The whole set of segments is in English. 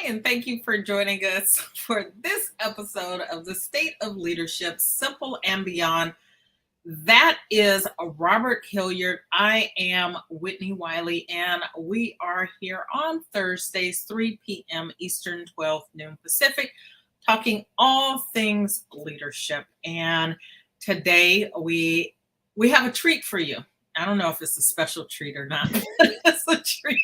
and thank you for joining us for this episode of The State of Leadership, Simple and Beyond. That is Robert Hilliard. I am Whitnie Wiley, and we are here on Thursdays, 3 p.m. Eastern, 12 noon Pacific, talking all things leadership. And today we have a treat for you. I don't know if it's a special treat or not, but it's a treat.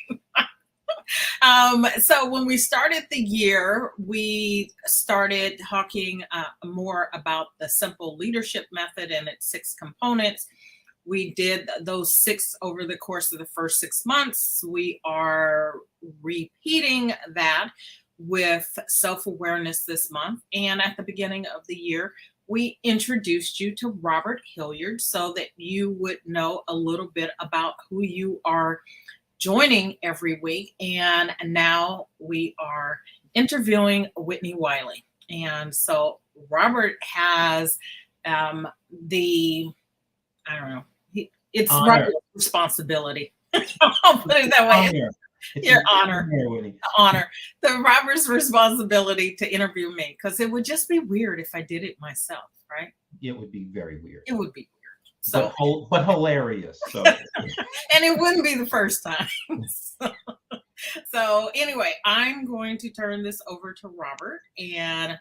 So when we started the year, we started talking more about the simple leadership method and its 6 components. We did those 6 over the course of the first 6 months. We are repeating that with self-awareness this month. And at the beginning of the year, we introduced you to Robert Hilliard so that you would know a little bit about who you are joining every week. And now we are interviewing Whitnie Wiley. And so Robert has it's honor. Robert's responsibility. I'll put it that way. Honor. Your honor. Honor. The Robert's responsibility to interview me, because it would just be weird if I did it myself, right? It would be very weird. It would be weird. So, but hilarious. So. And it wouldn't be the first time. So anyway, I'm going to turn this over to Robert, and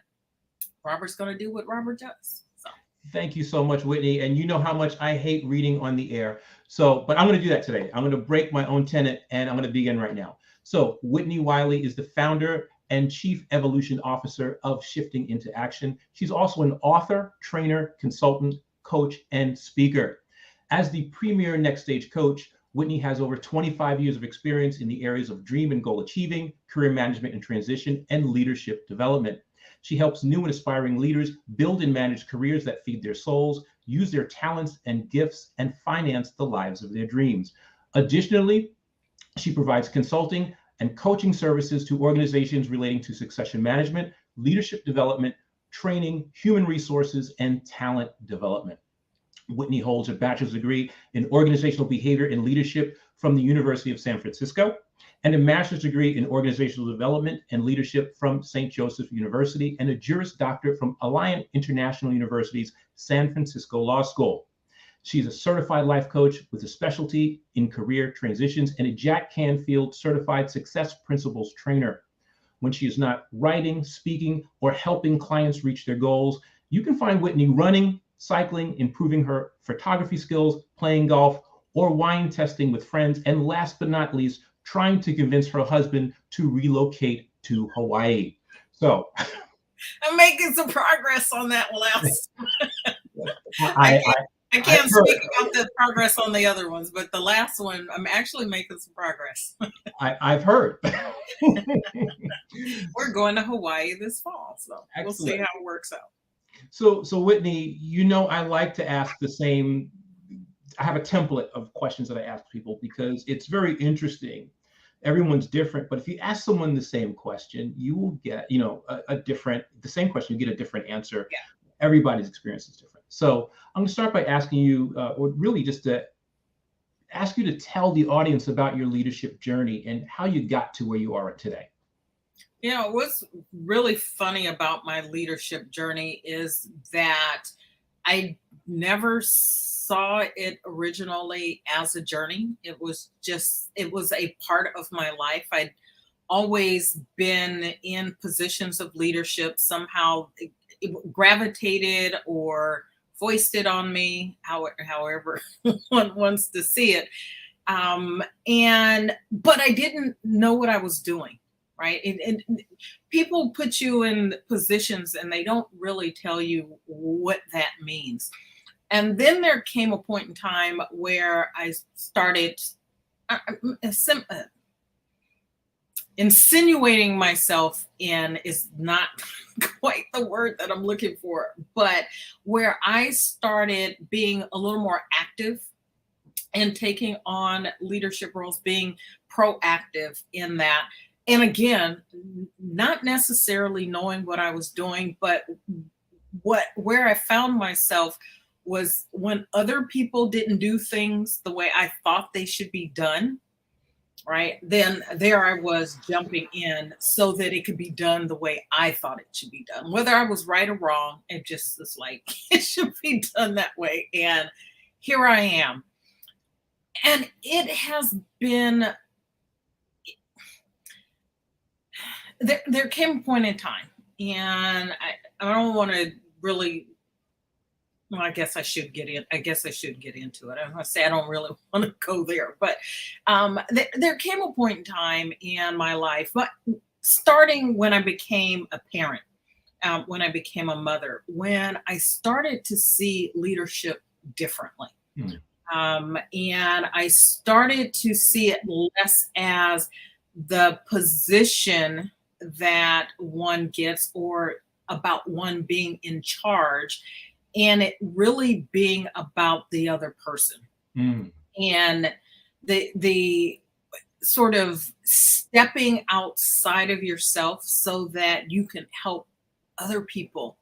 Robert's going to do what Robert does. So. Thank you so much, Whitnie. And you know how much I hate reading on the air. But I'm going to do that today. I'm going to break my own tenet, and I'm going to begin right now. So Whitnie Wiley is the founder and Chief Evolution Officer of Shifting into Action. She's also an author, trainer, consultant, coach, and speaker. As the premier next stage coach, Whitnie has over 25 years of experience in the areas of dream and goal achieving, career management and transition, and leadership development. She helps new and aspiring leaders build and manage careers that feed their souls, use their talents and gifts, and finance the lives of their dreams. Additionally, she provides consulting and coaching services to organizations relating to succession management, leadership development, training, human resources, and talent development. Whitnie holds a bachelor's degree in organizational behavior and leadership from the University of San Francisco and a master's degree in organizational development and leadership from St. Joseph University and a Juris Doctorate from Alliant International University's San Francisco Law School. She's a certified life coach with a specialty in career transitions and a Jack Canfield certified success principles trainer. When she is not writing, speaking, or helping clients reach their goals, you can find Whitnie running, cycling, improving her photography skills, playing golf, or wine testing with friends, and last but not least, trying to convince her husband to relocate to Hawaii. So I'm making some progress on that last. I can't I've speak about the progress on the other ones, but the last one, I'm actually making some progress. I've heard. We're going to Hawaii this fall, so Excellent. We'll see how it works out. So Whitnie, I like to ask the same. I have a template of questions that I ask people because it's very interesting. Everyone's different, but if you ask someone the same question, you will get, the same question, you get a different answer. Yeah. Everybody's experience is different. So I'm going to start by asking you, or really just to ask you to tell the audience about your leadership journey and how you got to where you are today. What's really funny about my leadership journey is that I never saw it originally as a journey. It was a part of my life. I'd always been in positions of leadership, somehow it gravitated or foisted on me, however one wants to see it. But I didn't know what I was doing. Right. And people put you in positions and they don't really tell you what that means. And then there came a point in time where I started insinuating myself in is not quite the word that I'm looking for, but where I started being a little more active and taking on leadership roles, being proactive in that. And again, not necessarily knowing what I was doing, but where I found myself was when other people didn't do things the way I thought they should be done, right? Then there I was jumping in so that it could be done the way I thought it should be done. Whether I was right or wrong, it just was like, it should be done that way. And here I am. And it has been, there came a point in time, and I don't want to really, well, I guess I should get in. I guess I should get into it. I'm gonna say I don't really want to go there, but there came a point in time in my life, but starting when I became a parent, when I became a mother, when I started to see leadership differently. Hmm. And I started to see it less as the position that one gets or about one being in charge, and it really being about the other person Hmm. and the sort of stepping outside of yourself so that you can help other people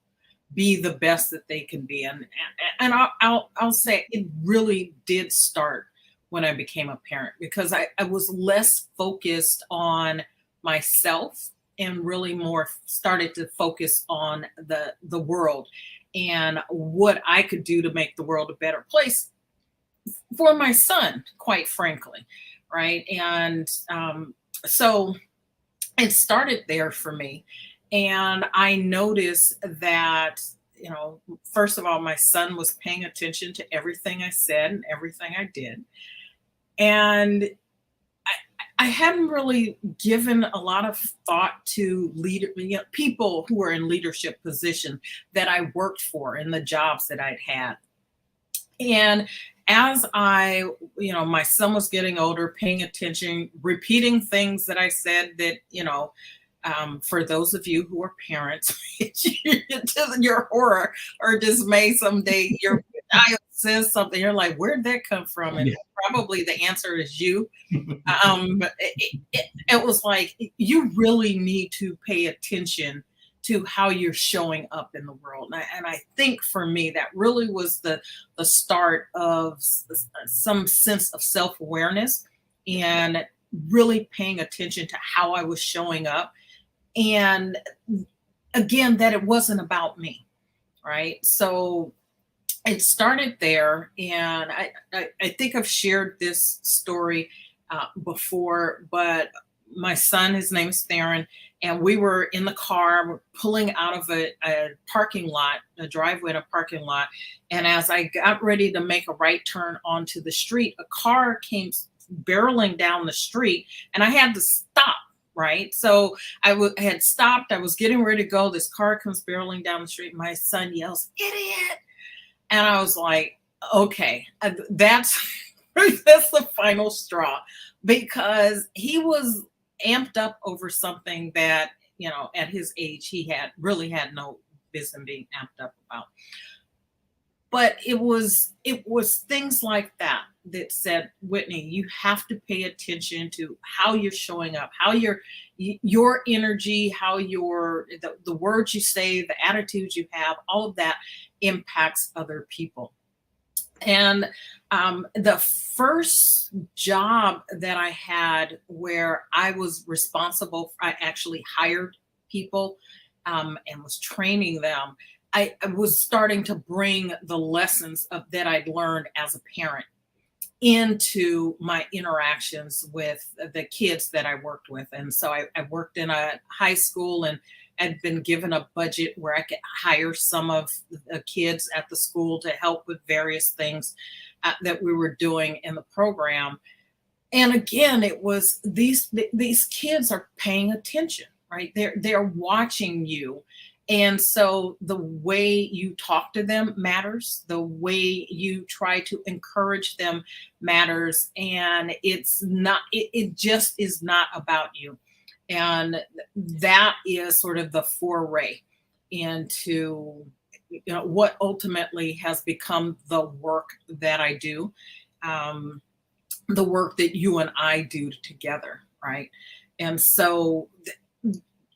be the best that they can be. And I'll say it really did start when I became a parent, because I was less focused on myself and really more started to focus on the world and what I could do to make the world a better place for my son, quite frankly, right? And so it started there for me. And I noticed that, first of all, my son was paying attention to everything I said and everything I did. And I hadn't really given a lot of thought to people who were in leadership position that I worked for in the jobs that I'd had. And as my son was getting older, paying attention, repeating things that I said that, for those of you who are parents, to your horror or dismay, someday your child says something, you're like, where'd that come from? And probably the answer is you. But it was like, you really need to pay attention to how you're showing up in the world. And I think for me, that really was the start of some sense of self-awareness and really paying attention to how I was showing up. And again, that it wasn't about me, right? So it started there. And I think I've shared this story before, but my son, his name is Theron, and we were in the car, we're pulling out of a parking lot, a driveway in a parking lot. And as I got ready to make a right turn onto the street, a car came barreling down the street and I had to stop. Right. So I had stopped. I was getting ready to go. This car comes barreling down the street. My son yells, "Idiot." And I was like, okay, that's that's the final straw, because he was amped up over something that, at his age, he had really had no business being amped up about. But it was things like that that said, Whitnie, you have to pay attention to how you're showing up, how your energy, how the words you say, the attitudes you have, all of that impacts other people. And the first job that I had where I was responsible, I actually hired people and was training them. I was starting to bring the lessons that I'd learned as a parent into my interactions with the kids that I worked with. And so I worked in a high school and had been given a budget where I could hire some of the kids at the school to help with various things that we were doing in the program. And again, it was these kids are paying attention, right? They're watching you. And so the way you talk to them matters. The way you try to encourage them matters. And it just is not about you. And that is sort of the foray into what ultimately has become the work that I do, the work that you and I do together, right? And so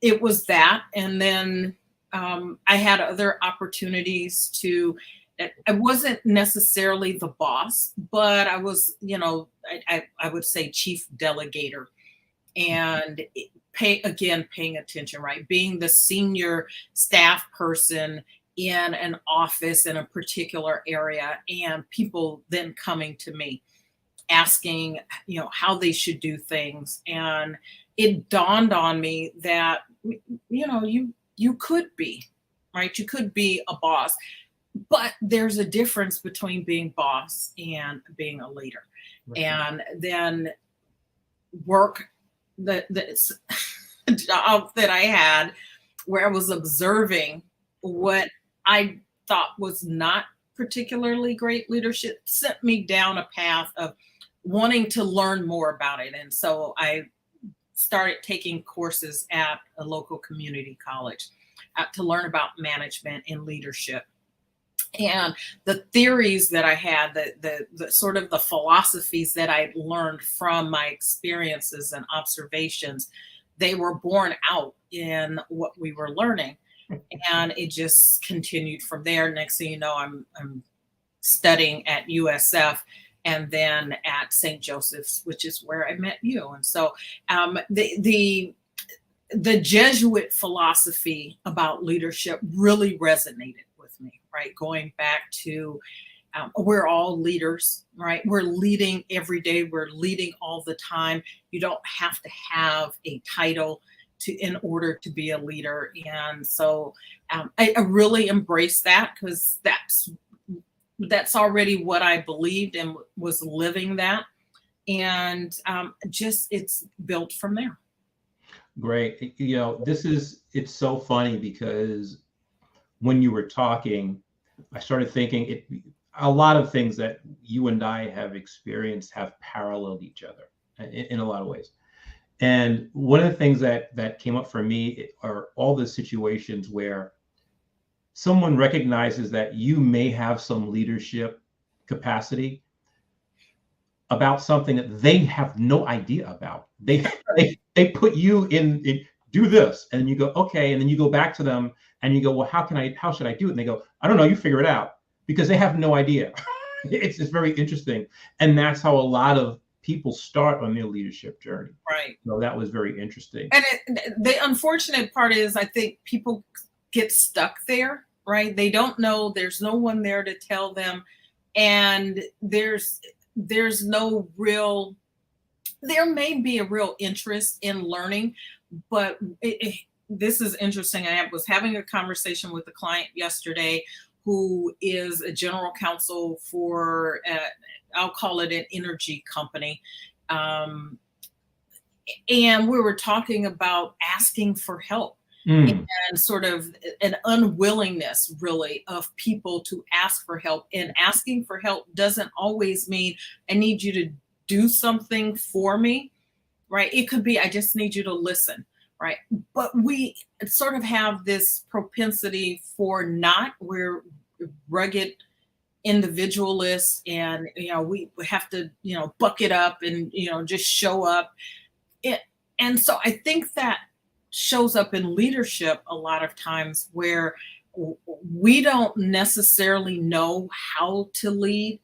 it was that. And then I had other opportunities to I wasn't necessarily the boss, but I was, I would say chief delegator, and paying attention, right? Being the senior staff person in an office in a particular area, and people then coming to me asking, how they should do things. And it dawned on me that, you could be, right? You could be a boss, but there's a difference between being boss and being a leader. Right. And then work the job that I had, where I was observing what I thought was not particularly great leadership, sent me down a path of wanting to learn more about it. And so I started taking courses at a local community college to learn about management and leadership. And the theories that I had, the sort of the philosophies that I learned from my experiences and observations, they were borne out in what we were learning. And it just continued from there. Next thing you know, I'm studying at USF and then at St. Joseph's, which is where I met you. And so the Jesuit philosophy about leadership really resonated with me, right? Going back to we're all leaders, right? We're leading every day. We're leading all the time. You don't have to have a title in order to be a leader. And so I really embrace that, because that's already what I believed and was living that. And just it's built from there. Great. It's so funny because when you were talking, I started thinking a lot of things that you and I have experienced have paralleled each other in a lot of ways. And one of the things that came up for me are all the situations where someone recognizes that you may have some leadership capacity about something that they have no idea about. They put you in do this, and you go, okay, and then you go back to them and you go, well, how should I do it? And they go, I don't know, you figure it out, because they have no idea. It's very interesting. And that's how a lot of people start on their leadership journey. Right. So that was very interesting. And the unfortunate part is, I think people get stuck there, right? They don't know, there's no one there to tell them. And there's no real, there may be a real interest in learning, but this is interesting. I was having a conversation with a client yesterday who is a general counsel for, I'll call it an energy company. And we were talking about asking for help. And sort of an unwillingness really of people to ask for help. And asking for help doesn't always mean I need you to do something for me, right? It could be, I just need you to listen, right? But we sort of have this propensity for we're rugged individualists, and, we have to, buck it up and, just show up. And so I think that shows up in leadership a lot of times, where we don't necessarily know how to lead,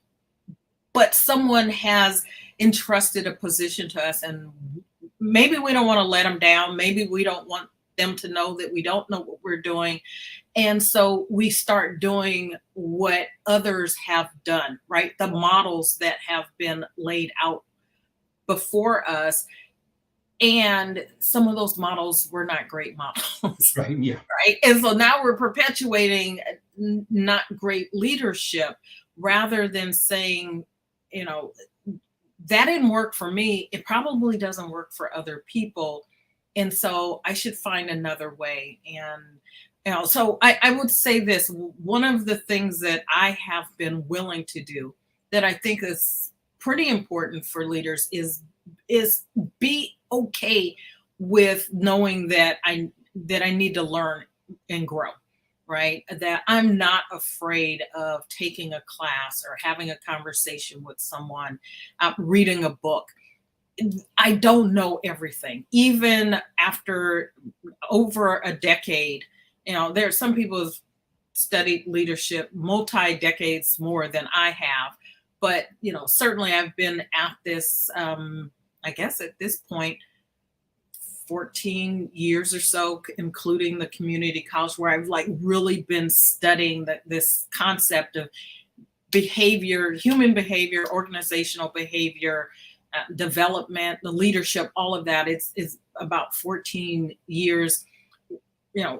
but someone has entrusted a position to us, and maybe we don't want to let them down. Maybe we don't want them to know that we don't know what we're doing. And so we start doing what others have done, right? The models that have been laid out before us. And some of those models were not great models. Right. Yeah. Right. And so now we're perpetuating not great leadership, rather than saying, that didn't work for me. It probably doesn't work for other people. And so I should find another way. And, so I would say this, one of the things that I have been willing to do that I think is pretty important for leaders is be okay with knowing that I need to learn and grow, right? That I'm not afraid of taking a class or having a conversation with someone, reading a book. I don't know everything, even after over a decade. There are some people studied leadership multi-decades more than I have. But, certainly I've been at this, I guess at this point, 14 years or so, including the community college, where I've like really been studying this concept of behavior, human behavior, organizational behavior, development, the leadership, all of that. It's about 14 years,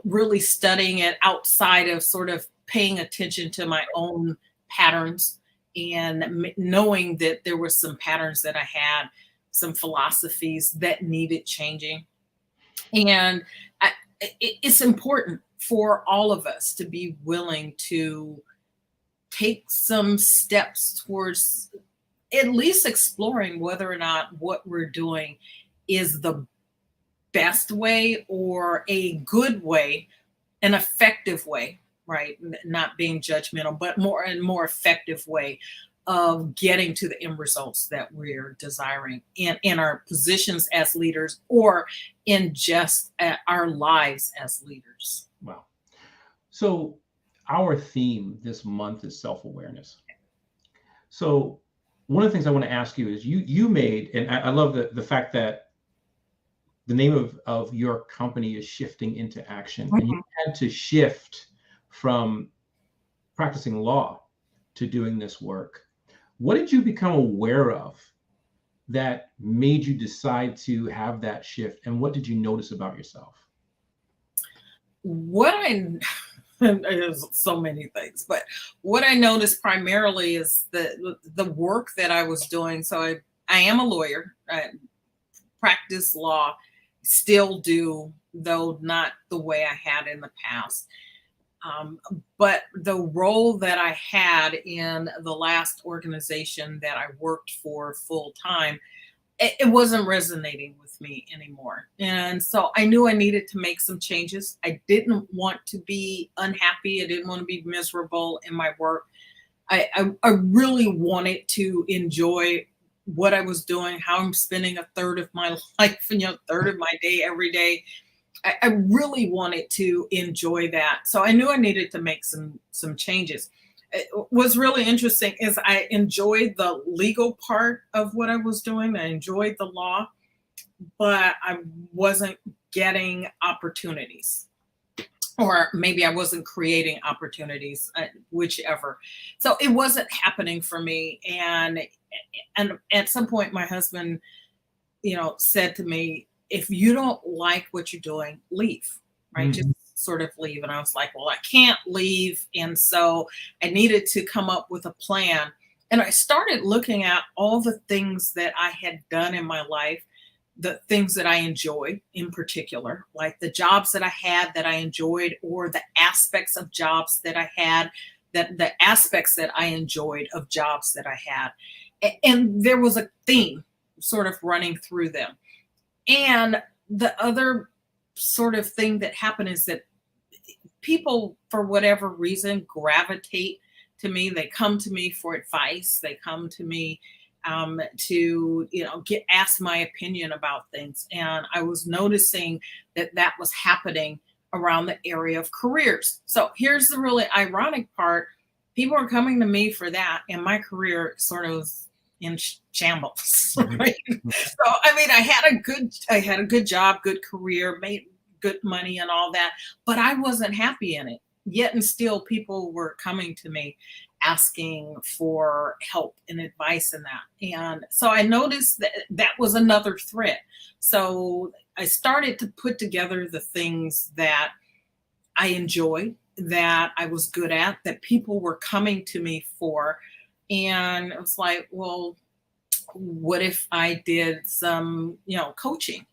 really studying it outside of sort of paying attention to my own patterns and knowing that there were some patterns that I had, some philosophies that needed changing. And it's important for all of us to be willing to take some steps towards at least exploring whether or not what we're doing is the best way or a good way, an effective way, right? Not being judgmental, but more effective way of getting to the end results that we're desiring in our positions as leaders or in just our lives as leaders. Wow. So our theme this month is self-awareness. So one of the things I want to ask you is you made, and I love the fact that the name of your company is Shifting into Action. And you had to shift from practicing law to doing this work. What did you become aware of that made you decide to have that shift? And what did you notice about yourself? There's so many things, but what I noticed primarily is the work that I was doing. So I am a lawyer. I practice law, still do, though not the way I had in the past. But the role that I had in the last organization that I worked for full time, it wasn't resonating with me anymore. And so I knew I needed to make some changes. I didn't want to be unhappy. I didn't want to be miserable in my work. I really wanted to enjoy what I was doing, how I'm spending a third of my life, third of my day every day. I really wanted to enjoy that. So I knew I needed to make some changes. What's really interesting is I enjoyed the legal part of what I was doing. I enjoyed the law, but I wasn't getting opportunities, or maybe I wasn't creating opportunities, whichever. So it wasn't happening for me. And at some point, my husband, said to me, if you don't like what you're doing, leave, right? Just sort of leave. And I was like, well, I can't leave. And so I needed to come up with a plan. And I started looking at all the things that I had done in my life, the things that I enjoyed in particular, like the jobs that I had that I enjoyed, or the aspects of jobs that I had, the aspects that I enjoyed of jobs that I had. And there was a theme sort of running through them. And the other sort of thing that happened is that people, for whatever reason, gravitate to me. They come to me for advice. They come to me to ask my opinion about things. And I was noticing that was happening around the area of careers. So here's the really ironic part. People are coming to me for that, and my career sort of in shambles. Right? So I had a good job, good career, made good money and all that, but I wasn't happy in it. Yet and still, people were coming to me asking for help and advice in that. And so I noticed that was another threat. So I started to put together the things that I enjoyed, that I was good at, that people were coming to me for. And it was like, well, what if I did some, coaching?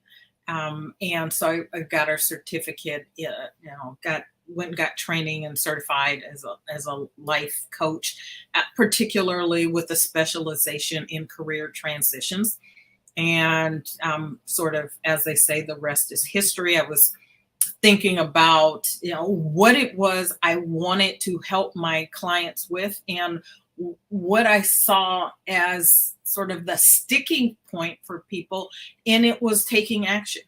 And so I got a certificate, went and got training and certified as a life coach, particularly with a specialization in career transitions. And sort of, as they say, the rest is history. I was thinking about, what it was I wanted to help my clients with, and what I saw as sort of the sticking point for people, and it was taking action,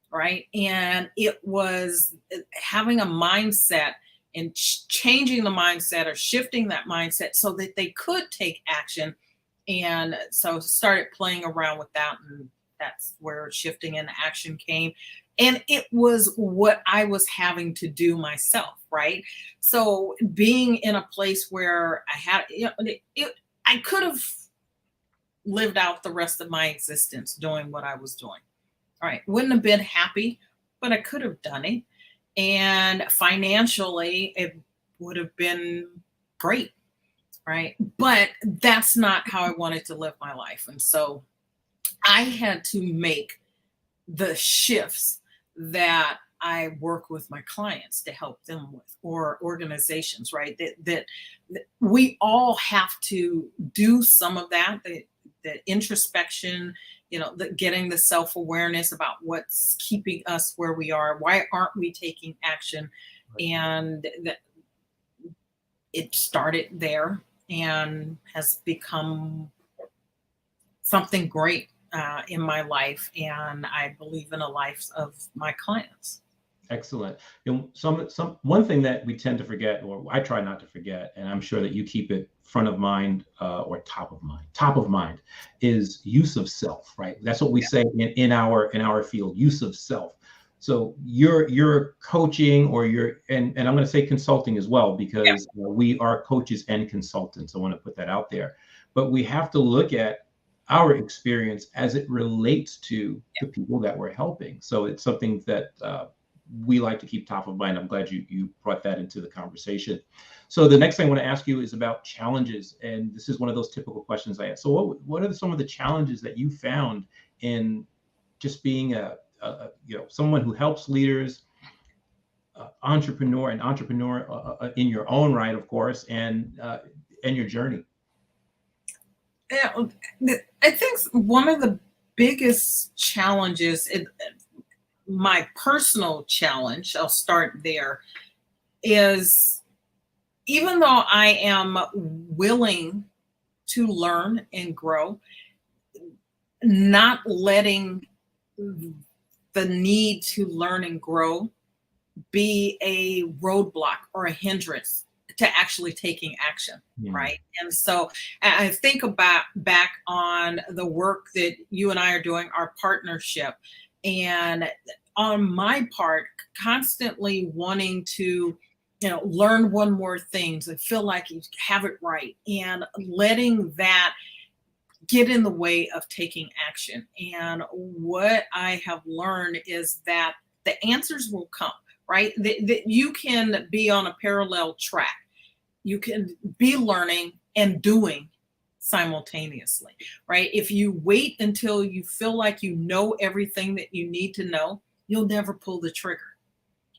right? And it was having a mindset and changing the mindset or shifting that mindset so that they could take action. And so started playing around with that, and that's where shifting into action came. And it was what I was having to do myself, right? So being in a place where I had, I could have lived out the rest of my existence doing what I was doing. All right. Wouldn't have been happy, but I could have done it. And financially, it would have been great. Right. But that's not how I wanted to live my life. And so I had to make the shifts that I work with my clients to help them with, or organizations, right? That we all have to do some of that, the introspection, getting the self-awareness about what's keeping us where we are. Why aren't we taking action? And that it started there and has become something great in my life, and I believe in the lives of my clients. Excellent. One thing that we tend to forget, or I try not to forget, and I'm sure that you keep it front of mind or top of mind. Top of mind is use of self, right? That's what we say in our field, use of self. So you're coaching, or and I'm going to say consulting as well, because we are coaches and consultants. I want to put that out there, but we have to look at our experience as it relates to the people that we're helping. So it's something that we like to keep top of mind. I'm glad you brought that into the conversation. So the next thing I want to ask you is about challenges, and this is one of those typical questions I ask. So what are some of the challenges that you found in just being someone who helps leaders, entrepreneur in your own right, of course, and your journey? Yeah, I think one of the biggest challenges, my personal challenge, I'll start there, is even though I am willing to learn and grow, not letting the need to learn and grow be a roadblock or a hindrance to actually taking action, right? And so I think back on the work that you and I are doing, our partnership, and on my part, constantly wanting to, learn one more things and feel like you have it right, and letting that get in the way of taking action. And what I have learned is that the answers will come, right? That you can be on a parallel track. You can be learning and doing simultaneously, right? If you wait until you feel like you know everything that you need to know, you'll never pull the trigger,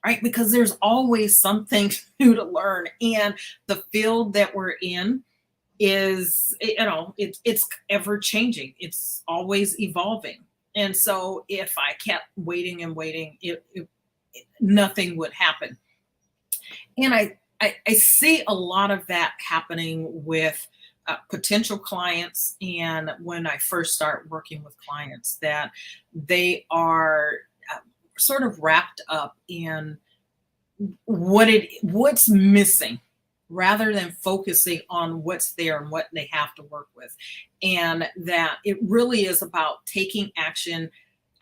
right? Because there's always something new to learn. And the field that we're in is, it's ever changing. It's always evolving. And so if I kept waiting and waiting, nothing would happen. And I see a lot of that happening with potential clients. And when I first start working with clients, that they are sort of wrapped up in what's missing, rather than focusing on what's there and what they have to work with. And that it really is about taking action.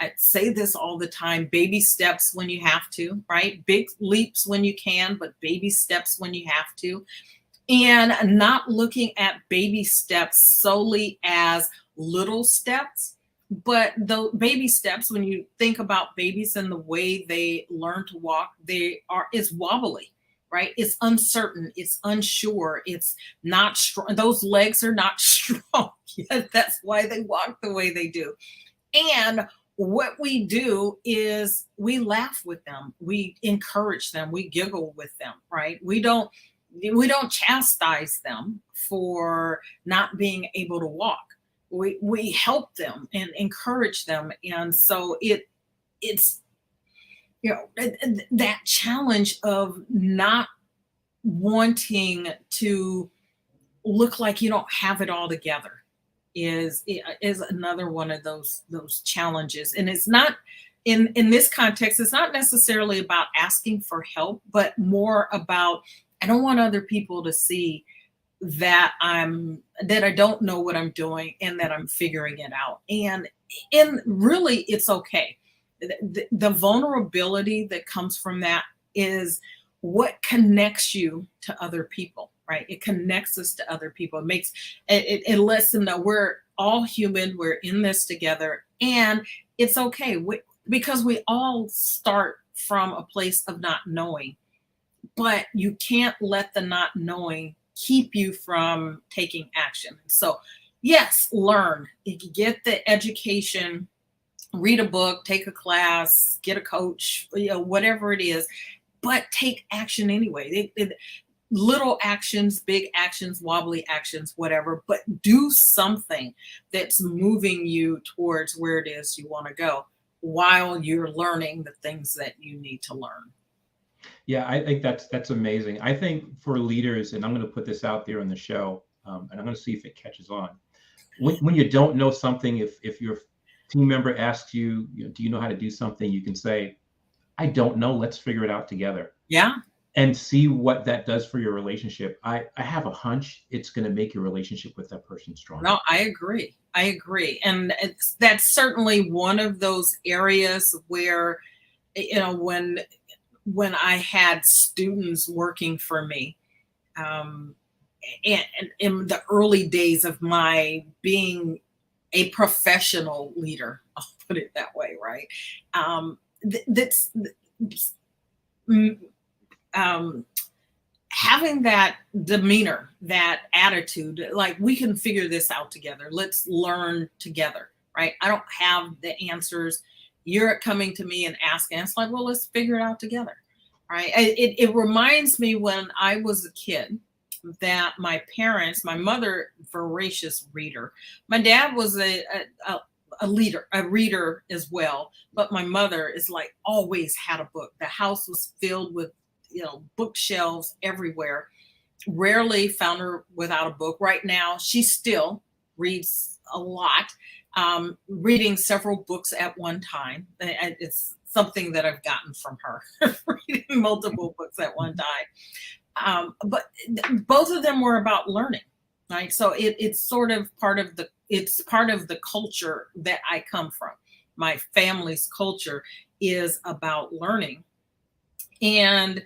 I say this all the time: baby steps when you have to, right? Big leaps when you can, but baby steps when you have to. And not looking at baby steps solely as little steps, but the baby steps, when you think about babies and the way they learn to walk, is wobbly, right? It's uncertain, it's unsure, it's not strong. Those legs are not strong yet. That's why they walk the way they do. And what we do is we laugh with them, we encourage them, we giggle with them, right? We don't chastise them for not being able to walk. We help them and encourage them. And so it's that challenge of not wanting to look like you don't have it all together is another one of those challenges. And it's not in this context, it's not necessarily about asking for help, but more about, I don't want other people to see that I don't know what I'm doing and that I'm figuring it out. And really it's okay. The vulnerability that comes from that is what connects you to other people, right? It connects us to other people. It lets them know we're all human, we're in this together, and it's okay. Because we all start from a place of not knowing, but you can't let the not knowing keep you from taking action. So yes, learn, get the education, read a book, take a class, get a coach, whatever it is, but take action anyway. Little actions, big actions, wobbly actions, whatever, but do something that's moving you towards where it is you want to go while you're learning the things that you need to learn. Yeah, I think that's amazing. I think for leaders, and I'm going to put this out there in the show, and I'm going to see if it catches on. When you don't know something, if your team member asks you, do you know how to do something, you can say, I don't know. Let's figure it out together. Yeah. And see what that does for your relationship. I have a hunch it's going to make your relationship with that person stronger. No, I agree. And that's certainly one of those areas where, when I had students working for me, and in the early days of my being a professional leader, I'll put it that way, right? Having that demeanor, that attitude, like we can figure this out together. Let's learn together, right? I don't have the answers. You're coming to me and asking. It's like, well, let's figure it out together, right? It reminds me when I was a kid that my parents, my mother, voracious reader. My dad was a reader as well, but my mother is like always had a book. The house was filled with bookshelves everywhere. Rarely found her without a book. Right now, she still reads a lot, reading several books at one time. It's something that I've gotten from her, reading multiple books at one time. But both of them were about learning, right? So it's sort of part of the culture that I come from. My family's culture is about learning. And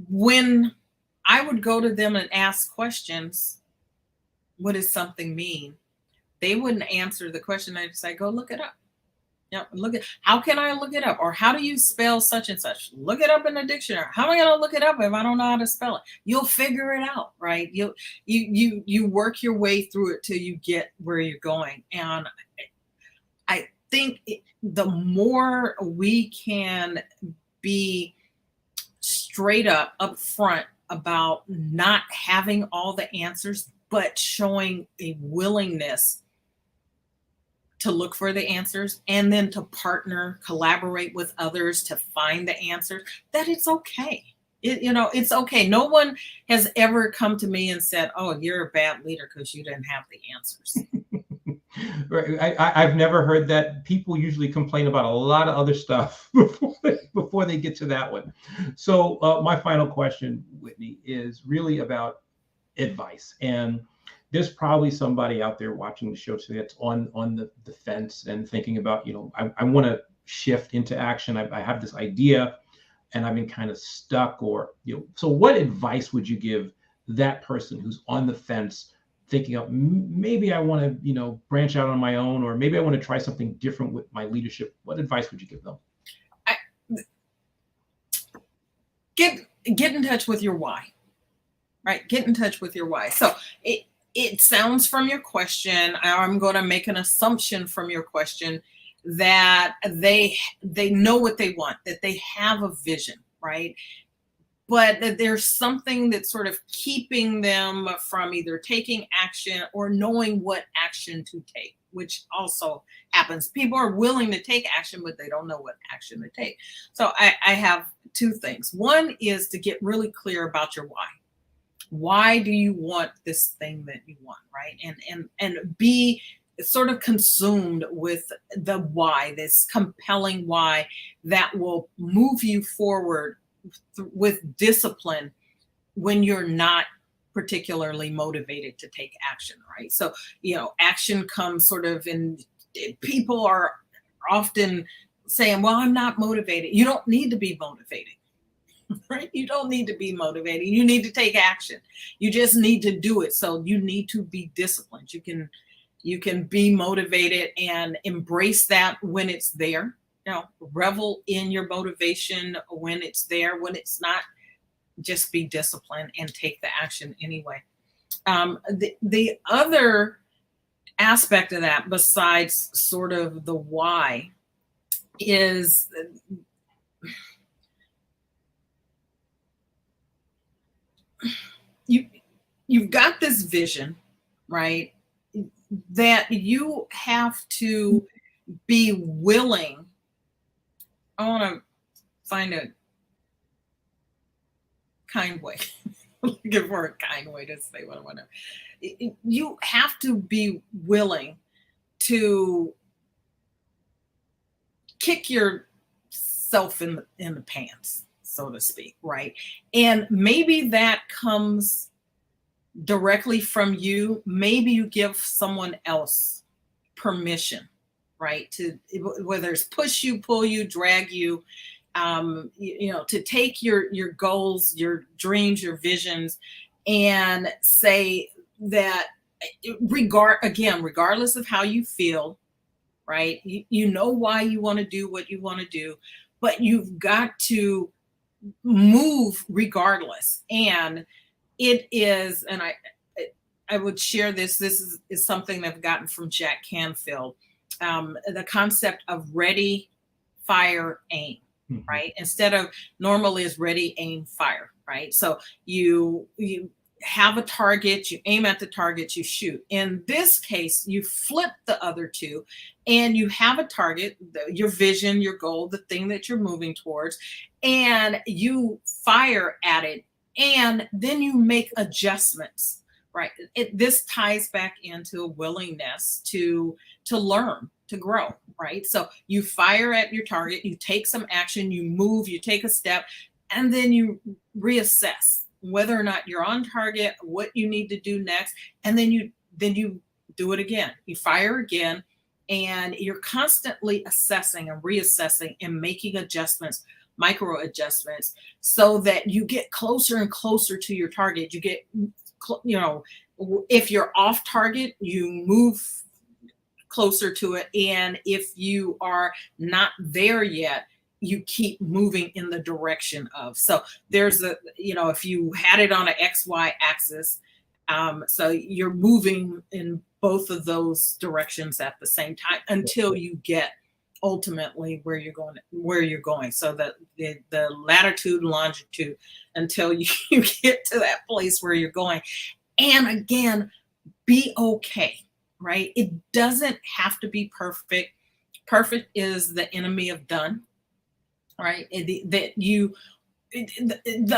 when I would go to them and ask questions, what does something mean? They wouldn't answer the question. I'd say, go look it up. Yeah, how can I look it up? Or how do you spell such and such? Look it up in the dictionary. How am I going to look it up if I don't know how to spell it? You'll figure it out, right? You work your way through it till you get where you're going. And I think the more we can be straight up front about not having all the answers, but showing a willingness to look for the answers and then to partner, collaborate with others to find the answers, that it's okay. It's okay. No one has ever come to me and said, oh, you're a bad leader because you didn't have the answers. Right. I've never heard that. People usually complain about a lot of other stuff before they get to that one. So my final question, Whitnie, is really about advice. And there's probably somebody out there watching the show today that's on the fence and thinking about, I want to shift into action. I have this idea and I've been kind of stuck, or, so what advice would you give that person who's on the fence thinking of, maybe I want to, branch out on my own, or maybe I want to try something different with my leadership? What advice would you give them? Get in touch with your why, right? Get in touch with your why. So it sounds from your question, I'm going to make an assumption from your question that they know what they want, that they have a vision, right? But that there's something that's sort of keeping them from either taking action or knowing what action to take, which also happens. People are willing to take action, but they don't know what action to take. So I have two things. One is to get really clear about your why. Why do you want this thing that you want, right? And be sort of consumed with the why, this compelling why that will move you forward with discipline when you're not particularly motivated to take action, right? So, action comes sort of in, people are often saying, well, I'm not motivated. You don't need to be motivated, right? You don't need to be motivated. You need to take action. You just need to do it. So you need to be disciplined. You can be motivated and embrace that when it's there. Revel in your motivation when it's there. When it's not, just be disciplined and take the action anyway. The other aspect of that, besides sort of the why, is you've got this vision, right? That you have to be willing. I want to find a kind way. Give her a kind way to say what I want to. You have to be willing to kick yourself in the pants, so to speak, right? And maybe that comes directly from you. Maybe you give someone else permission, right? To, whether it's push you, pull you, drag you, to take your goals, your dreams, your visions, and say that regardless of how you feel, right? You know why you want to do what you want to do, but you've got to move regardless. And it is, and I would share this. This is something that I've gotten from Jack Canfield. The concept of ready, fire, aim, right? Instead of normally is ready, aim, fire, right? So you have a target, you aim at the target, you shoot. In this case, you flip the other two and you have a target, your vision, your goal, the thing that you're moving towards, and you fire at it, and then you make adjustments, right? This ties back into a willingness to learn, to grow, right? So you fire at your target, you take some action, you move, you take a step, and then you reassess whether or not you're on target, what you need to do next, and then you do it again. You fire again, and you're constantly assessing and reassessing and making adjustments, micro adjustments, so that you get closer and closer to your target. You get, if you're off target, you move closer to it. And if you are not there yet, you keep moving in the direction of. So there's if you had it on an XY axis, so you're moving in both of those directions at the same time until you get ultimately where you're going. So the latitude, longitude, until you get to that place where you're going. And again, be okay, right? It doesn't have to be perfect. Perfect is the enemy of done, right? The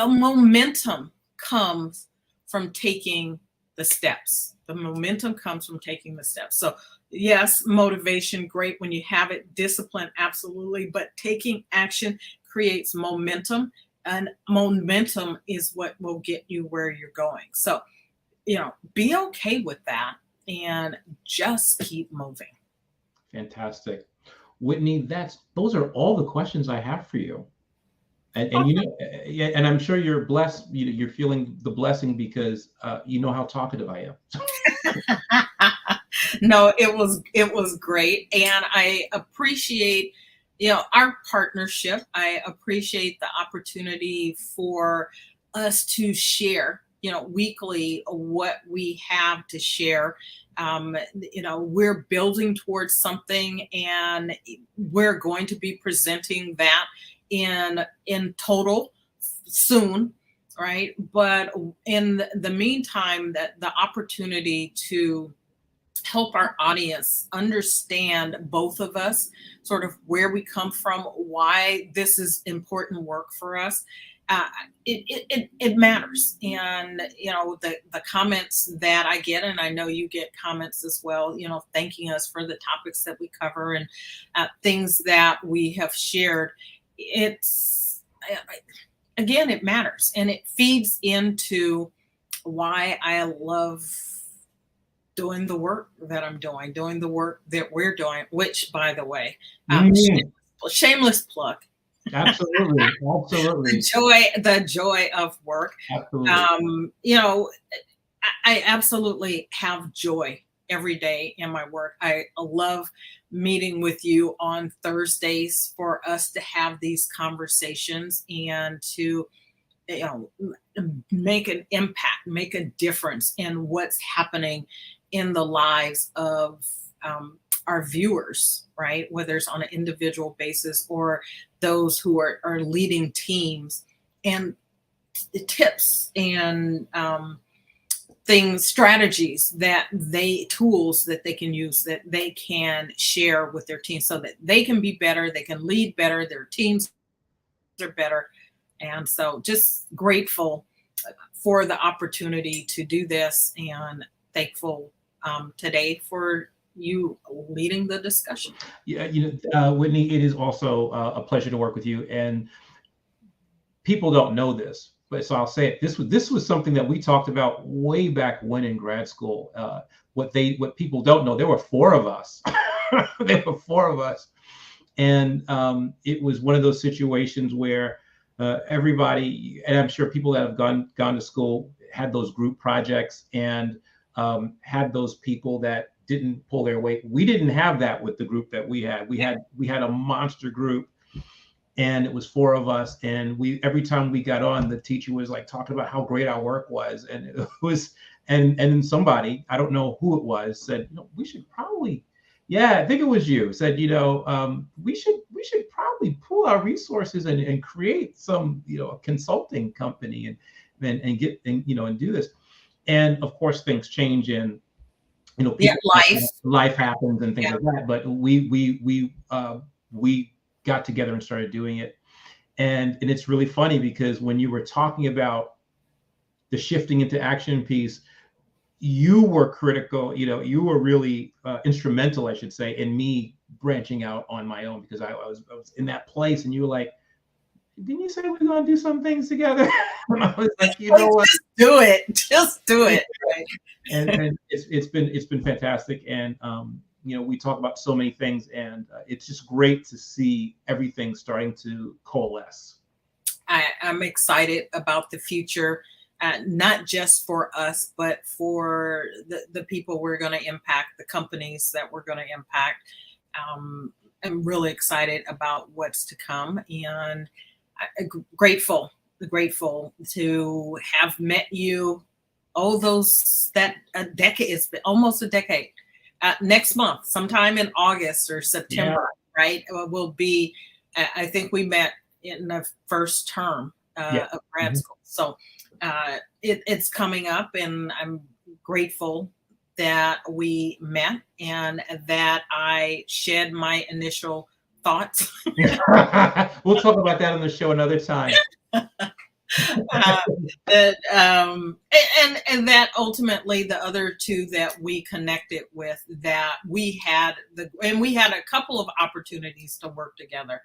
momentum comes from taking the steps. The momentum comes from taking the steps. So yes, motivation, great when you have it. Discipline, absolutely. But taking action creates momentum, and momentum is what will get you where you're going. So, be okay with that and just keep moving. Fantastic. Whitnie, those are all the questions I have for you. And and I'm sure you're blessed, you're feeling the blessing because you know how talkative I am. No, it was great. And I appreciate, our partnership. I appreciate the opportunity for us to share, weekly what we have to share. We're building towards something, and we're going to be presenting that in total soon, right? But in the meantime, that the opportunity to help our audience understand, both of us, sort of where we come from, why this is important work for us, uh, it matters. And, the comments that I get, and I know you get comments as well, thanking us for the topics that we cover and things that we have shared. It's, again, it matters, and it feeds into why I love doing the work that I'm doing the work that we're doing, which, by the way, Mm, shameless plug, absolutely, absolutely, the joy of work. absolutely. I absolutely have joy every day in my work. I love meeting with you on Thursdays for us to have these conversations and to, make an impact, make a difference in what's happening in the lives of our viewers, right? Whether it's on an individual basis or those who are leading teams, and the tips and things, strategies tools that they can use, that they can share with their team so that they can be better, they can lead better, their teams are better. And so just grateful for the opportunity to do this, and thankful today for you leading the discussion. Yeah, Whitney, it is also a pleasure to work with you. And people don't know this, but so I'll say it. This was something that we talked about way back when in grad school. What people don't know, there were four of us. There were four of us, and it was one of those situations where everybody, and I'm sure people that have gone to school, had those group projects and had those people that didn't pull their weight. We didn't have that with the group that we had. We had a monster group, and it was four of us. And every time we got on, the teacher was like talking about how great our work was, and it was, and then somebody, I don't know who it was, said, we should probably, yeah, I think it was you, said, we should probably pool our resources and create some, a consulting company and get and do this. And of course, things change, and Yeah, people, life. life happens and things Yeah. like that. But we got together and started doing it, and it's really funny because when you were talking about the shifting into action piece, you were critical. You were really instrumental, I should say, in me branching out on my own, because I was in that place, and you were like, didn't you say we're going to do some things together? And I was like, what? Just do it. Just do it. Right. And it's been fantastic. And we talk about so many things, and it's just great to see everything starting to coalesce. I'm excited about the future, not just for us, but for the people we're going to impact, the companies that we're going to impact. I'm really excited about what's to come, and grateful to have met you. A decade, it's been almost a decade. Next month, sometime in August or September, right? Will be, I think we met in the first term of grad school. So it's coming up, and I'm grateful that we met and that I shed my initial thoughts. We'll talk about that on the show another time. And that ultimately the other two that we connected with, that we had a couple of opportunities to work together,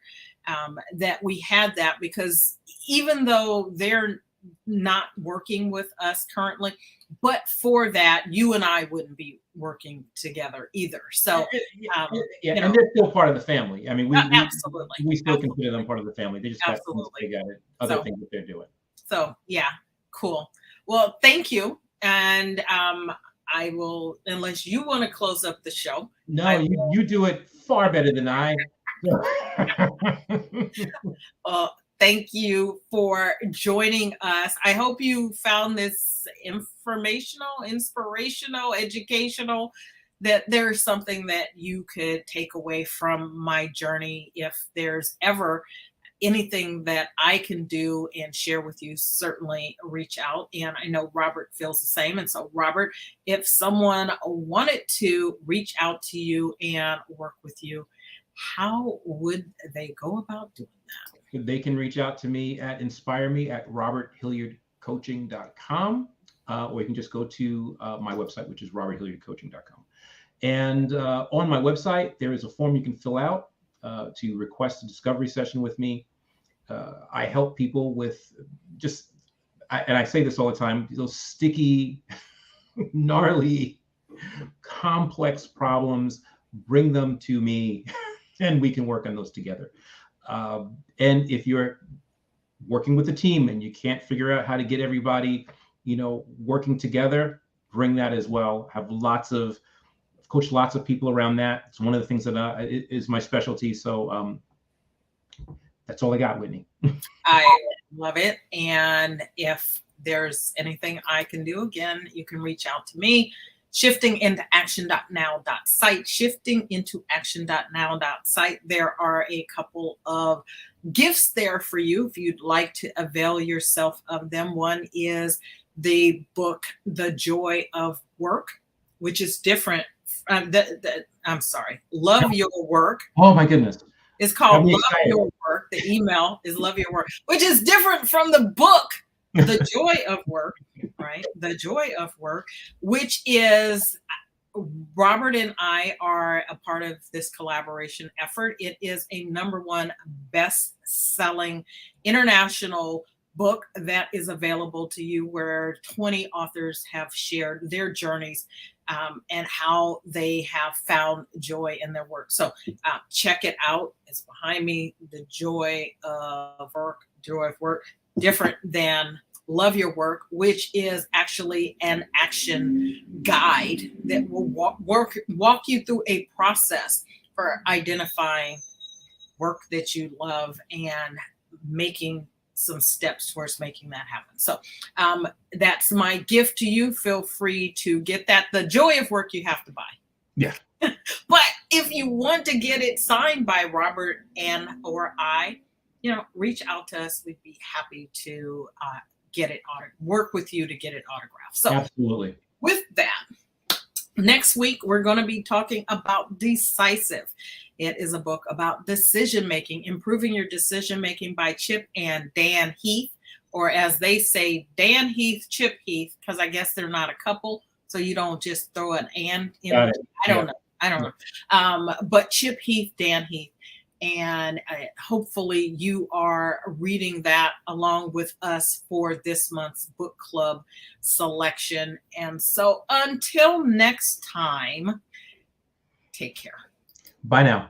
that we had that because even though they're not working with us currently, but for that, you and I wouldn't be working together either. So, and they're still part of the family. I mean, absolutely, we still consider them part of the family. They just got other things that they're doing. So, yeah, cool. Well, thank you. And I will, unless you want to close up the show. No, you do it far better than I. Thank you for joining us. I hope you found this informational, inspirational, educational, that there's something that you could take away from my journey. If there's ever anything that I can do and share with you, certainly reach out. And I know Robert feels the same. And so, Robert, if someone wanted to reach out to you and work with you, how would they go about doing that? They can reach out to me at inspireme@roberthilliardcoaching.com, or you can just go to my website, which is roberthilliardcoaching.com. And on my website, there is a form you can fill out to request a discovery session with me. I help people with and I say this all the time, those sticky, gnarly, complex problems, bring them to me and we can work on those together. And if you're working with a team and you can't figure out how to get everybody, working together, bring that as well. I've coached lots of people around that. It's one of the things that is my specialty. So that's all I got, Whitnie. I love it. And if there's anything I can do, again, you can reach out to me. shiftingintoaction.now.site, shiftingintoaction.now.site. There are a couple of gifts there for you if you'd like to avail yourself of them. One is the book, The Joy of Work, which is different. I'm sorry, Love Your Work. Oh my goodness. It's called Love Your Work. The email is Love Your Work, which is different from the book, The Joy of Work, right? The Joy of Work, which is, Robert and I are a part of this collaboration effort. It is a #1 best-selling international book that is available to you, where 20 authors have shared their journeys and how they have found joy in their work. So check it out. It's behind me. The Joy of Work, different than Love Your Work, which is actually an action guide that will walk you through a process for identifying work that you love and making some steps towards making that happen. So that's my gift to you. Feel free to get that. The Joy of Work you have to buy. Yeah. But if you want to get it signed by Robert or I, reach out to us. We'd be happy to get it work with you to get it autographed. So absolutely. With that, next week we're going to be talking about Decisive. It is a book about decision-making, improving your decision-making by Chip and Dan Heath, or as they say, Dan Heath, Chip Heath, because I guess they're not a couple, so you don't just throw an and in. I don't know. But Chip Heath, Dan Heath. And hopefully you are reading that along with us for this month's book club selection. And so until next time, take care. Bye now.